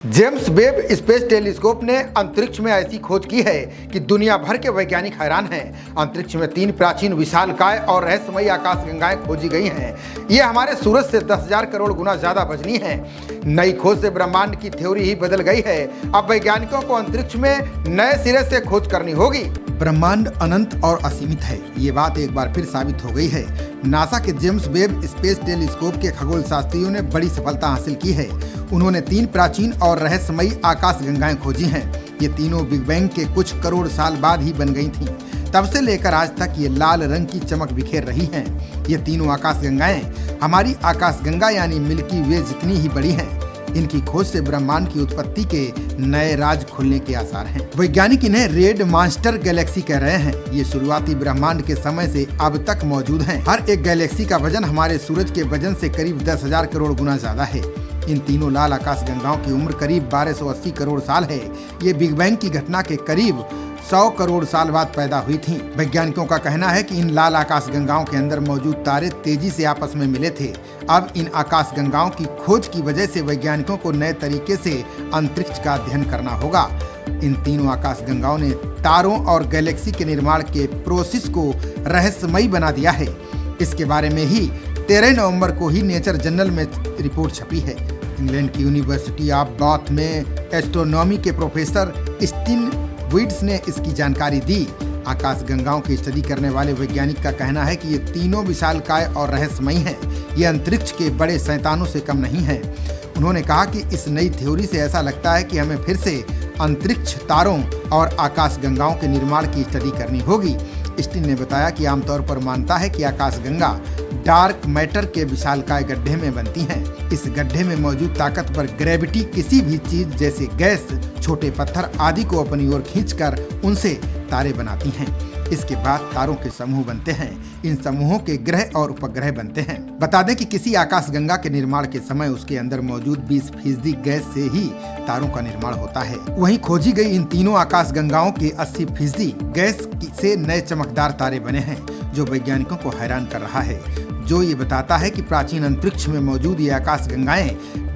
James Webb space telescope ने अंतरिक्ष में ऐसी खोज की है कि दुनिया भर के वैज्ञानिक हैरान हैं। अंतरिक्ष में 3 प्राचीन विशालकाय और रहस्यमयी आकाशगंगाएं खोजी गई हैं। ये हमारे सूरज से 10,000 करोड़ गुना ज्यादा वजनी हैं। नई खोज से ब्रह्मांड की थ्योरी ही बदल गई है। अब वैज्ञानिकों को अंतरिक्ष में नए सिरे से खोज करनी होगी। ब्रह्मांड अनंत और असीमित है, ये बात एक बार फिर साबित हो गई है। नासा के जेम्स वेब स्पेस टेलीस्कोप के खगोल शास्त्रियों ने बड़ी सफलता हासिल की है। उन्होंने 3 प्राचीन और रहस्यमयी आकाशगंगाएं खोजी हैं। ये तीनों बिग बैंग के कुछ करोड़ साल बाद ही बन गई थीं। तब से लेकर आज तक ये लाल रंग की चमक बिखेर रही हैं। ये तीनों आकाशगंगाएं हमारी आकाशगंगा यानी मिल्की वे जितनी ही बड़ी हैं। इनकी खोज से ब्रह्मांड की उत्पत्ति के नए राज खुलने के आसार हैं। वैज्ञानिक इन्हें रेड मॉन्स्टर गैलेक्सी कह रहे हैं। ये शुरुआती ब्रह्मांड के समय से अब तक मौजूद हैं। हर एक गैलेक्सी का वजन हमारे सूरज के वजन से करीब 10,000 करोड़ गुना ज्यादा है। इन तीनों लाल आकाशगंगाओं की उम्र करीब 1280 करोड़ साल है। ये बिग बैंग की घटना के करीब 100 करोड़ साल बाद पैदा हुई थीं। वैज्ञानिकों का कहना है कि इन लाल आकाशगंगाओं के अंदर मौजूद तारे तेजी से आपस में मिले थे। अब इन आकाशगंगाओं की खोज की वजह से वैज्ञानिकों को नए तरीके से अंतरिक्ष का अध्ययन करना होगा। इन तीनों आकाशगंगाओं ने तारों और गैलेक्सी के निर्माण के प्रोसेस को रहस्यमयी बना दिया है। इसके बारे में ही 13 नवंबर को ही नेचर जर्नल में रिपोर्ट छपी है। इंग्लैंड की यूनिवर्सिटी ऑफ बाथ में एस्ट्रोनॉमी के प्रोफेसर स्टीन विड्स ने इसकी जानकारी दी। आकाशगंगाओं की स्टडी करने वाले वैज्ञानिक का कहना है कि ये तीनों विशालकाय और रहस्यमयी हैं। ये अंतरिक्ष के बड़े शैतानों से कम नहीं है। उन्होंने कहा कि इस नई थ्योरी से ऐसा लगता है कि हमें फिर से अंतरिक्ष तारों और आकाशगंगाओं के निर्माण की स्टडी करनी होगी। स्टीन ने बताया कि आमतौर पर मानता है कि आकाशगंगा डार्क मैटर के विशालकाय गड्ढे में बनती हैं। इस गड्ढे में मौजूद ताकतवर ग्रेविटी किसी भी चीज जैसे गैस, छोटे पत्थर आदि को अपनी ओर खींचकर उनसे तारे बनाती हैं। इसके बाद तारों के समूह बनते हैं। इन समूहों के ग्रह और उपग्रह बनते हैं। बता दें कि किसी आकाशगंगा के निर्माण के समय उसके अंदर मौजूद 20% गैस से ही तारों का निर्माण होता है। वहीं खोजी गई इन तीनों आकाशगंगाओं के 80% गैस से नए चमकदार तारे बने हैं, जो वैज्ञानिकों को हैरान कर रहा है। जो ये बताता है कि प्राचीन अंतरिक्ष में मौजूद ये आकाशगंगाएं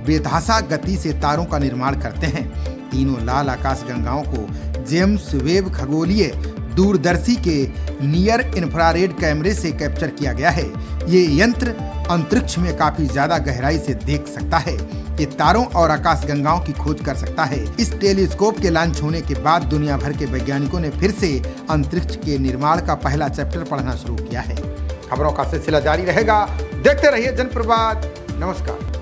बेतहाशा गति से तारों का निर्माण करते हैं। तीनों लाल आकाशगंगाओं को जेम्स वेब खगोलीय दूरदर्शी के नियर इंफ्रारेड कैमरे से कैप्चर किया गया है। ये यंत्र अंतरिक्ष में काफी ज्यादा गहराई से देख सकता है। ये तारों और आकाशगंगाओं की खोज कर सकता है। इस टेलीस्कोप के लॉन्च होने के बाद दुनिया भर के वैज्ञानिकों ने फिर से अंतरिक्ष के निर्माण का पहला चैप्टर पढ़ना शुरू किया है। खबरों का सिलसिला जारी रहेगा। देखते रहिए जनप्रवाद। नमस्कार।